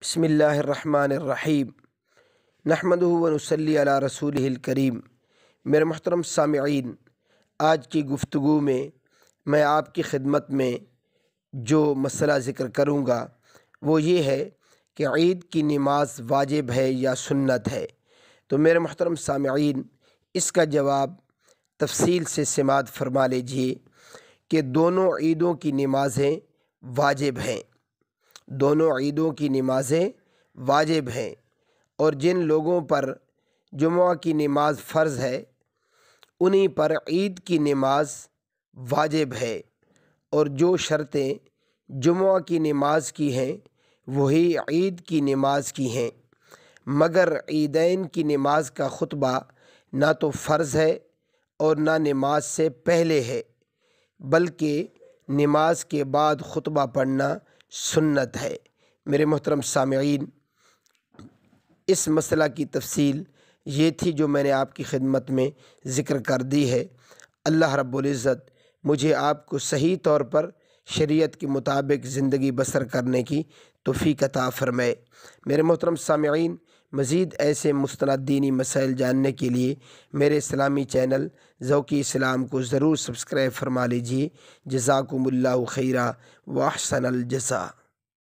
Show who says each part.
Speaker 1: बिस्मिल्लाहिर्रहमानिर्रहीम नहमदुहु व नुसल्ली अला रसूलिहिल करीम। मेरे मोहतरम सामिईन, आज की गुफ्तगू में मैं आपकी खिदमत में जो मसला ज़िक्र करूँगा वो ये है कि ईद की नमाज वाजिब है या सुन्नत है। तो मेरे मोहतरम सामिईन, इसका जवाब तफसील से समाअत फरमा लीजिए कि दोनों ईदों की नमाज़ें वाजिब हैं। दोनों ईदों की नमाज़ें वाजिब हैं और जिन लोगों पर जुमा की नमाज फ़र्ज़ है उन्हीं पर ईद की नमाज वाजिब है, और जो शर्तें जुमा की नमाज की हैं वही ईद की नमाज की हैं। मगर ईदैन की नमाज का खुतबा ना तो फ़र्ज़ है और ना नमाज से पहले है, बल्कि नमाज के बाद खुतबा पढ़ना सुन्नत है। मेरे मोहतरम सामिईन, इस मसला की तफसील ये थी जो मैंने आपकी खिदमत में ज़िक्र कर दी है। अल्लाह रब्बुल इज़्ज़त मुझे आपको सही तौर पर शरीयत के मुताबिक ज़िंदगी बसर करने की तौफ़ीक़ अता फ़रमाए। मेरे मोहतरम सामिईन, मज़ीद ऐसे मुस्तनद दीनी मसाइल जानने के लिए मेरे इस्लामी चैनल ज़ौक़ी इस्लाम को ज़रूर सब्सक्राइब फरमा लीजिए। जज़ाकुमुल्लाहु खैरा व अहसनल जज़ा।